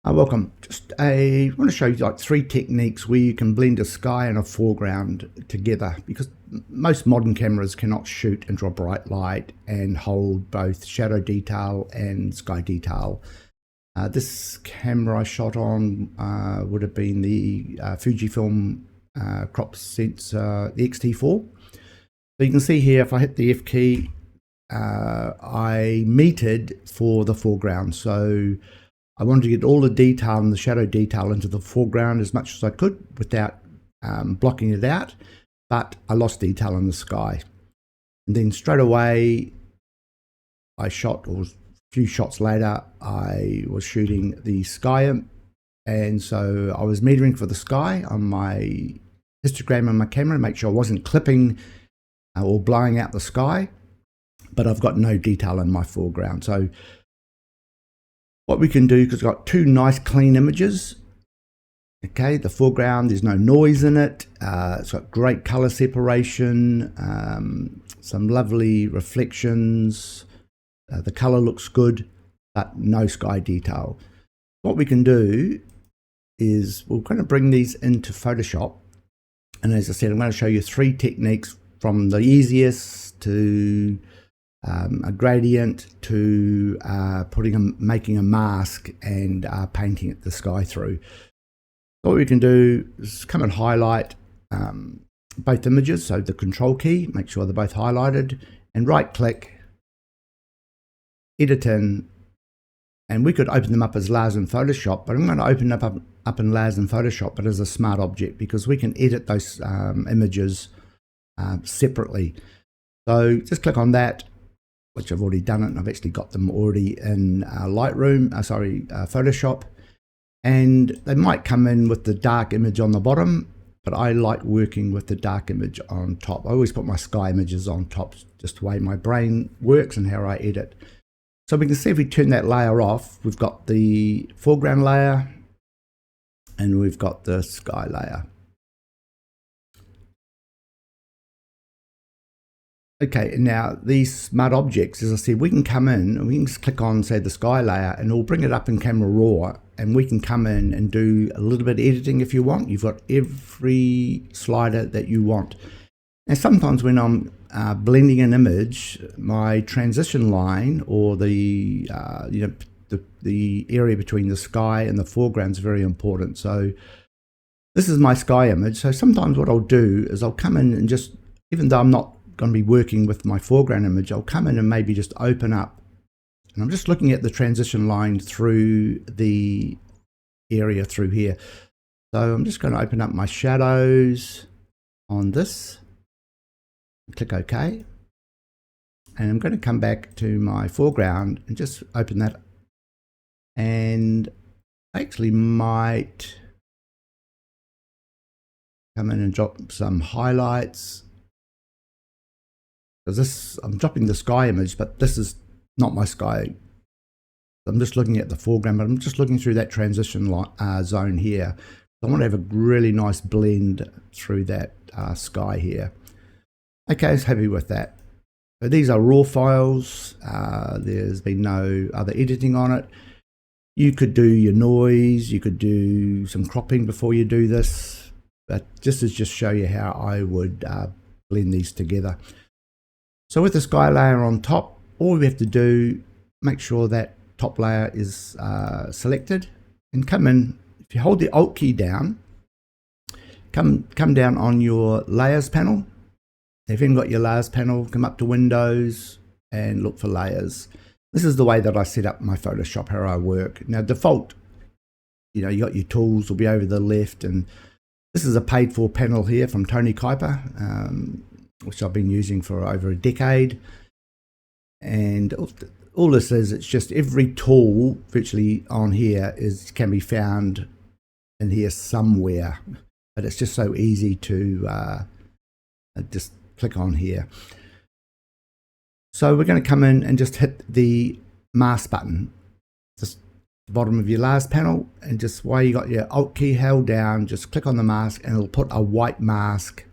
Welcome. I want to show you like three techniques where you can blend a sky and a foreground together, because most modern cameras cannot shoot and draw bright light and hold both shadow detail and sky detail. This camera I shot on would have been the Fujifilm crop sensor, the X-T4. So you can see here, if I hit the F key, I metered for the foreground. So I wanted to get all the detail and the shadow detail into the foreground as much as I could without blocking it out, but I lost detail in the sky. And then straight away, I shot, or a few shots later, I was shooting the sky. And so I was metering for the sky on my histogram on my camera, make sure I wasn't clipping or blowing out the sky, but I've got no detail in my foreground. So what we can do, because I've got two nice clean images. Okay, the foreground, there's no noise in it. It's got great color separation, some lovely reflections. The color looks good, but no sky detail. What we can do is we're going to bring these into Photoshop. And as I said, I'm going to show you three techniques, from the easiest to a gradient to making a mask and painting the sky through. What we can do is come and highlight both images, so the control key, make sure they're both highlighted, and right click, edit in, and we could open them up as layers in Photoshop, but I'm going to open them up in layers in Photoshop, but as a smart object, because we can edit those images separately. So just click on that, which I've already done it, and I've actually got them already in Photoshop. And they might come in with the dark image on the bottom, but I like working with the dark image on top. I always put my sky images on top, just the way my brain works and how I edit. So we can see if we turn that layer off, we've got the foreground layer and we've got the sky layer. Okay, now these smart objects, as I said, we can come in and we can just click on, say, the sky layer, and it'll bring it up in Camera Raw, and we can come in and do a little bit of editing if you want. You've got every slider that you want. And sometimes when I'm blending an image, my transition line, or the area between the sky and the foreground, is very important. So this is my sky image. So sometimes what I'll do is I'll come in and just, even though I'm not going to be working with my foreground image, I'll come in and maybe just open up, and I'm just looking at the transition line through the area through here. So I'm just going to open up my shadows on this, click OK, and I'm going to come back to my foreground and just open that, and I actually might come in and drop some highlights, because this, I'm dropping the sky image, but this is not my sky. I'm just looking at the foreground, but I'm just looking through that transition zone here. I want to have a really nice blend through that sky here. Okay, I was happy with that. So these are raw files. There's been no other editing on it. You could do your noise, you could do some cropping before you do this, but just to show you how I would blend these together. So with the sky layer on top, all we have to do, make sure that top layer is selected, and come in. If you hold the Alt key down, come down on your layers panel. If you haven't got your layers panel, come up to Windows and look for layers. This is the way that I set up my Photoshop, how I work. Now default, you got your tools will be over the left, and this is a paid for panel here from Tony Kuiper, which I've been using for over a decade. And all this is, it's just every tool virtually on here can be found in here somewhere, but it's just so easy to just click on here. So we're going to come in and just hit the mask button, just the bottom of your layers panel, and just while you got your Alt key held down, just click on the mask and it'll put a black mask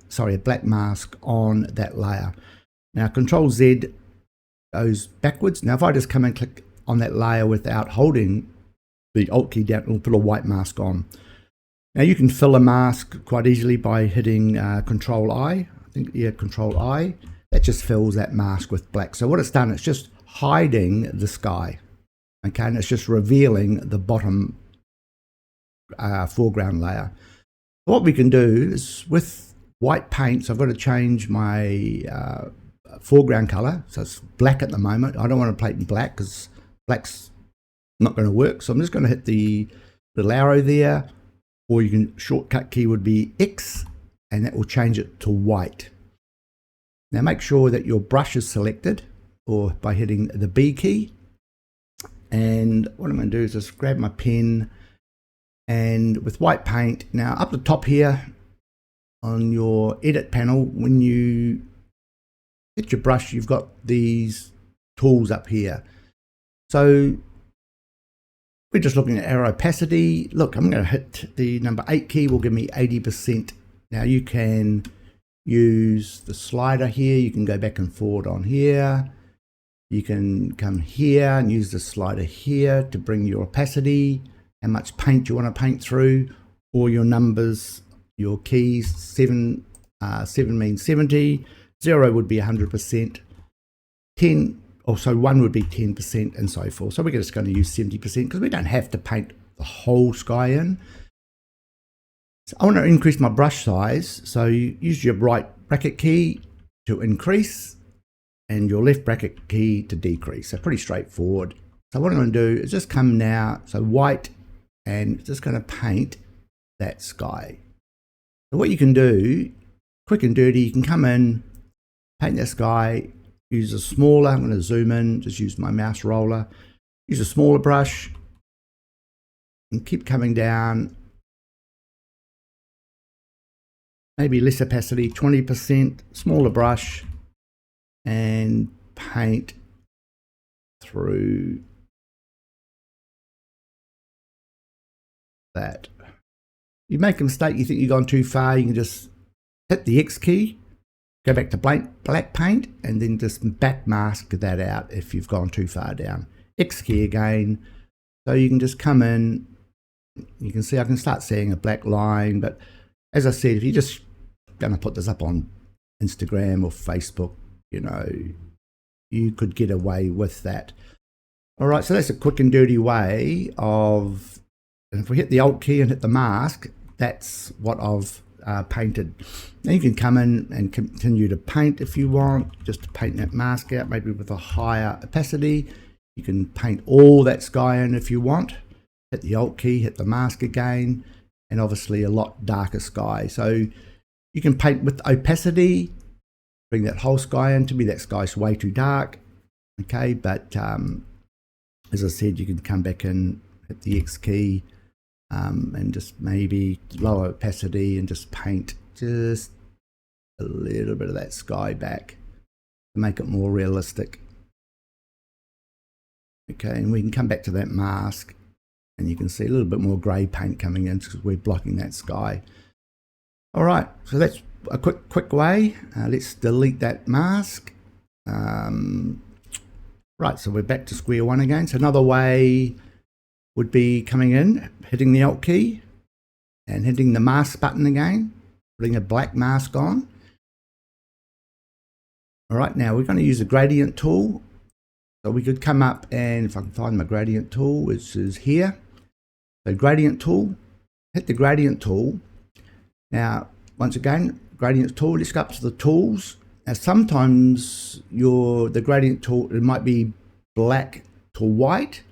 on that layer. Now Control Z goes backwards. Now if I just come and click on that layer without holding the Alt key down, it'll put a white mask on. Now you can fill a mask quite easily by hitting Control I. I think, yeah, Control I. That just fills that mask with black. So what it's done, it's just hiding the sky. Okay, and it's just revealing the bottom foreground layer. What we can do is with white paint, so I've got to change my foreground color. So it's black at the moment. I don't want to paint in black because black's not going to work. So I'm just going to hit the little arrow there, or you can, shortcut key would be X, and that will change it to white. Now make sure that your brush is selected, or by hitting the B key. And what I'm going to do is just grab my pen, and with white paint, now up the top here on your edit panel, when you hit your brush, you've got these tools up here. So we're just looking at arrow opacity. Look, I'm going to hit the number 8 key, will give me 80%. Now you can use the slider here. You can go back and forward on here. You can come here and use the slider here to bring your opacity, how much paint you want to paint through, or your numbers, your keys. 7 means 70, 0 would be 100%, 10, also 1 would be 10%, and so forth. So we're just going to use 70% because we don't have to paint the whole sky in. So I want to increase my brush size, so you use your right bracket key to increase and your left bracket key to decrease. So pretty straightforward. So what I'm going to do is just come now, so white, and just going to paint that sky. So what you can do, quick and dirty, you can come in, paint that sky, use a smaller, I'm going to zoom in, just use my mouse roller, use a smaller brush, and keep coming down. Maybe less opacity, 20%, smaller brush, and paint through that. You make a mistake, you think you've gone too far, you can just hit the X key, go back to black paint, and then just back mask that out if you've gone too far down. X key again, so you can just come in, you can see I can start seeing a black line, but as I said, if you're just going to put this up on Instagram or Facebook, you know, you could get away with that. All right, so that's a quick and dirty way of, and if we hit the Alt key and hit the mask, that's what I've painted. Now you can come in and continue to paint if you want, just to paint that mask out, maybe with a higher opacity. You can paint all that sky in if you want. Hit the Alt key, hit the mask again, and obviously a lot darker sky. So you can paint with opacity, bring that whole sky in. To me, that sky's way too dark. Okay, but as I said, you can come back and hit the X key and just maybe lower opacity and just paint just a little bit of that sky back to make it more realistic. Okay, and we can come back to that mask and you can see a little bit more grey paint coming in because we're blocking that sky. All right, so that's a quick way. Let's delete that mask. Right, so we're back to square one again. So another way would be coming in, hitting the Alt key and hitting the mask button again, putting a black mask on. All right, now we're going to use the gradient tool. So we could come up and, if I can find my gradient tool, which is here. So gradient tool, hit the gradient tool. Now, once again, gradient tool, let's go up to the tools. Now, sometimes the gradient tool, it might be black to white.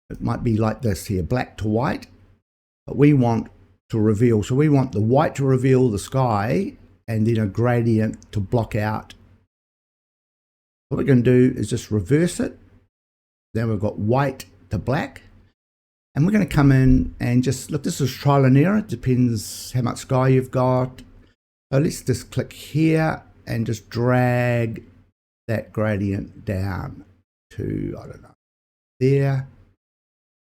It might be like this here, black to white. But we want to reveal, so we want the white to reveal the sky and then a gradient to block out. What we're going to do is just reverse it. Then we've got white to black. And we're going to come in and just, look, this is trial and error. It depends how much sky you've got. So let's just click here and just drag that gradient down to, I don't know, there.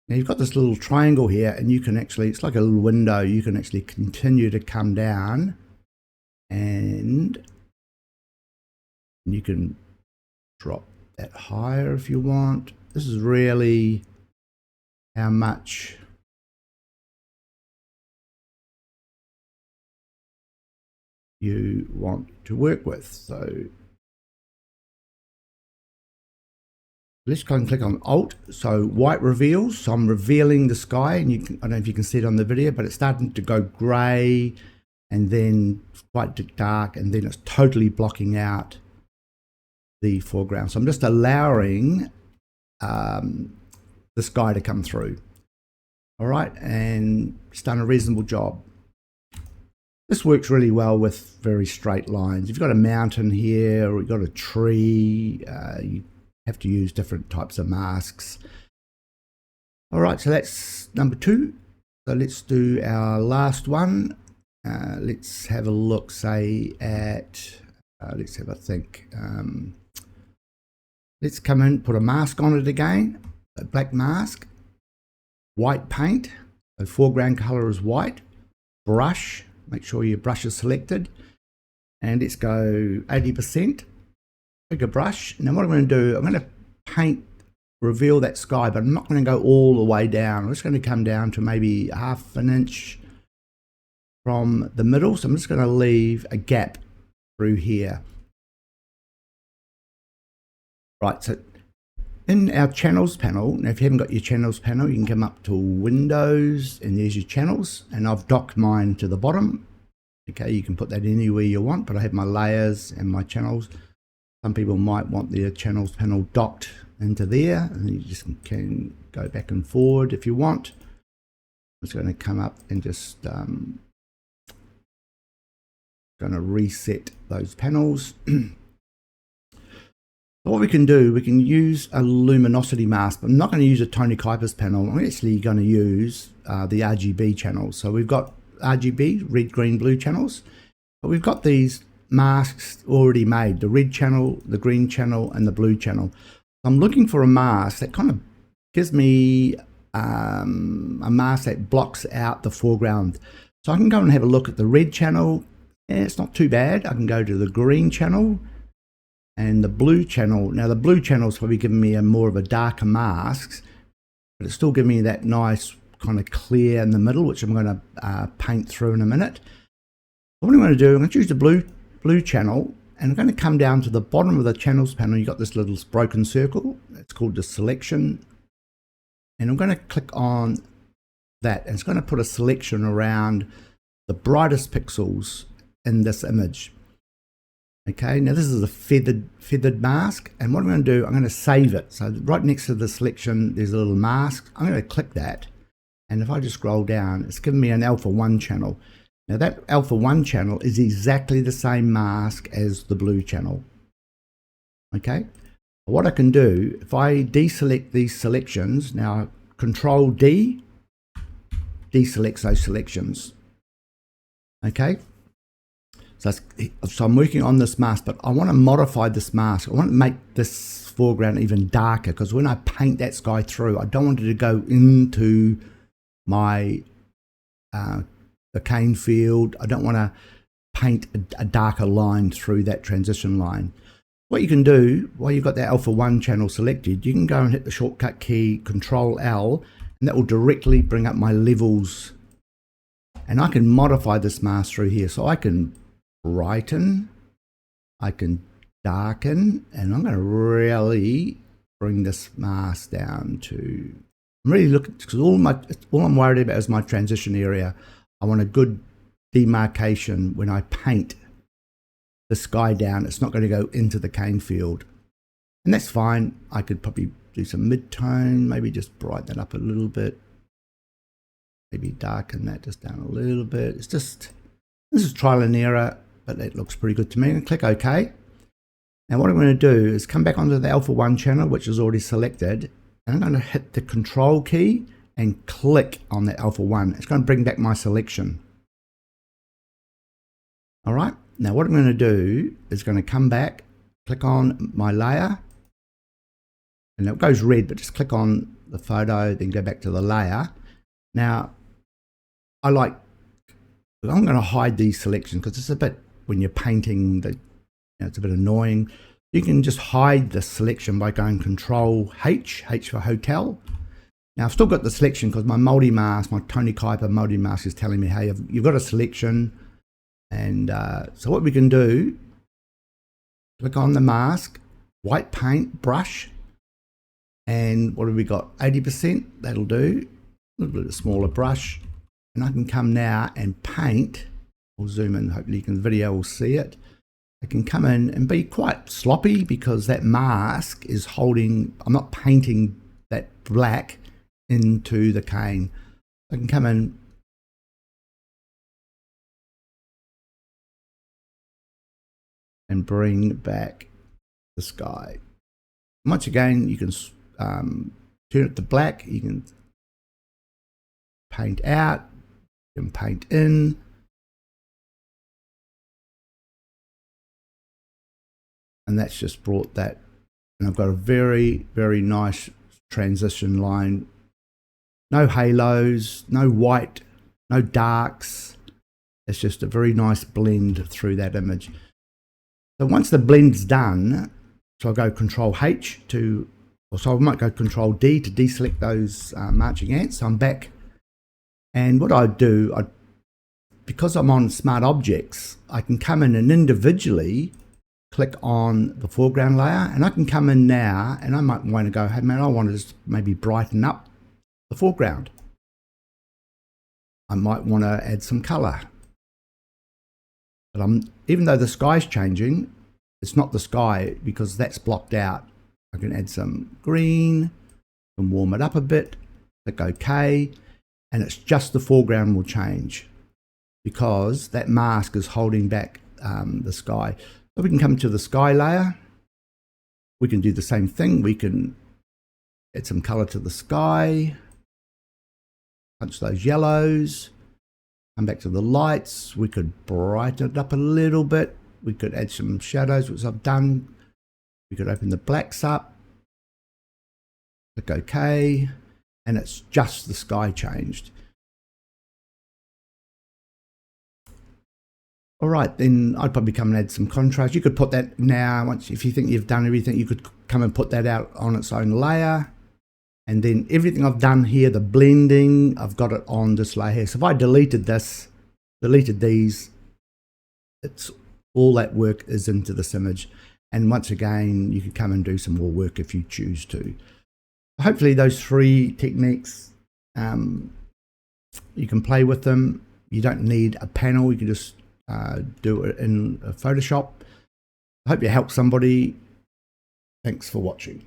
Now you've got this little triangle here and you can actually, it's like a little window, you can actually continue to come down and you can drop that higher if you want. This is really how much you want to work with. So let's go and click on Alt. So white reveals. So I'm revealing the sky, and I don't know if you can see it on the video, but it's starting to go grey and then quite dark, and then it's totally blocking out the foreground. So I'm just allowing the sky to come through. All right, and it's done a reasonable job. This works really well with very straight lines. If you've got a mountain here or you've got a tree, you have to use different types of masks. All right, so that's number 2. So let's do our last one. Let's have a look, say, at, let's have a think. Let's come in, put a mask on it again, a black mask, white paint, the foreground color is white, brush, make sure your brush is selected, and let's go 80%, bigger brush. Now what I'm going to do, I'm going to paint, reveal that sky, but I'm not going to go all the way down. I'm just going to come down to maybe 1/2 inch from the middle. So I'm just going to leave a gap through here. Right, so in our channels panel, now if you haven't got your channels panel, you can come up to Windows and there's your channels, and I've docked mine to the bottom. Okay, you can put that anywhere you want, but I have my layers and my channels. Some people might want their channels panel docked into there, and you just can go back and forward if you want. I'm just going to come up and just going to reset those panels. So what we can do, we can use a luminosity mask, but I'm not going to use a Tony Kuiper's panel. I'm actually going to use the RGB channels. So we've got RGB, red, green, blue channels, but we've got these masks already made, the red channel, the green channel, and the blue channel. I'm looking for a mask that kind of gives me a mask that blocks out the foreground. So I can go and have a look at the red channel. Yeah, it's not too bad. I can go to the green channel and the blue channel. Now the blue channel is probably giving me a more of a darker mask, but it's still giving me that nice kind of clear in the middle, which I'm going to paint through in a minute. What I'm going to do, I'm going to choose the blue channel, and I'm going to come down to the bottom of the channels panel. You've got this little broken circle. It's called the selection, and I'm going to click on that, and it's going to put a selection around the brightest pixels in this image. Okay, now this is a feathered mask, and what I'm going to do, I'm going to save it. So right next to the selection, there's a little mask. I'm going to click that, and if I just scroll down, it's giving me an alpha 1 channel. Now that alpha 1 channel is exactly the same mask as the blue channel. Okay, what I can do, if I deselect these selections, now Control D, deselects those selections. Okay. So I'm working on this mask, but I want to modify this mask. I want to make this foreground even darker, because when I paint that sky through, I don't want it to go into my the cane field. I don't want to paint a darker line through that transition line. What you can do, while you've got that alpha 1 channel selected, you can go and hit the shortcut key Control L, and that will directly bring up my levels. And I can modify this mask through here. So I can brighten, I can darken, and I'm going to really bring this mask down to, I'm really looking, because all I'm worried about is my transition area. I want a good demarcation when I paint the sky down. It's not going to go into the cane field, and that's fine. I could probably do some mid-tone, maybe just brighten that up a little bit, maybe darken that just down a little bit. It's just, this is trial and error, but it looks pretty good to me. And click OK. Now what I'm going to do is come back onto the alpha 1 channel, which is already selected, and I'm going to hit the Control key and click on the alpha 1. It's going to bring back my selection. All right. Now what I'm going to do is going to come back, click on my layer, and it goes red, but just click on the photo, then go back to the layer. Now I'm going to hide these selections, because it's a bit, when you're painting, it's a bit annoying. You can just hide the selection by going Control H for hotel, Now I've still got the selection because my multi-mask, my Tony Kuiper multi-mask is telling me, hey, you've got a selection. And so what we can do, click on the mask, white paint, brush, and what have we got? 80%, that'll do. A little bit smaller brush. And I can come now and paint. We'll zoom in, hopefully you can, the video will see it. I can come in and be quite sloppy because that mask is holding, I'm not painting that black into the cane. I can come in and bring back the sky. Once again, you can turn it to black, you can paint out, you can paint in. And that's just brought that, and I've got a very, very nice transition line. No halos, no white, no darks. It's just a very nice blend through that image. So once the blend's done, so I'll go Control H to, or so I might go Control D to deselect those marching ants. So I'm back. And what I do, because I'm on Smart Objects, I can come in and individually click on the foreground layer, and I can come in now and I might want to go, hey man, I want to just maybe brighten up the foreground. I might want to add some color. But even though the sky's changing, it's not the sky because that's blocked out. I can add some green and warm it up a bit, click OK, and it's just the foreground will change because that mask is holding back the sky. So we can come to the sky layer. We can do the same thing. We can add some color to the sky, punch those yellows, come back to the lights. We could brighten it up a little bit. We could add some shadows, which I've done. We could open the blacks up, click OK, and it's just the sky changed. All right, then I'd probably come and add some contrast. You could put that now, once if you think you've done everything, you could come and put that out on its own layer. And then everything I've done here, the blending, I've got it on this layer here. So if I deleted this, deleted these, it's all that work is into this image. And once again, you can come and do some more work if you choose to. Hopefully those 3 techniques, you can play with them. You don't need a panel, you can just do it in Photoshop. I hope you help somebody. Thanks for watching.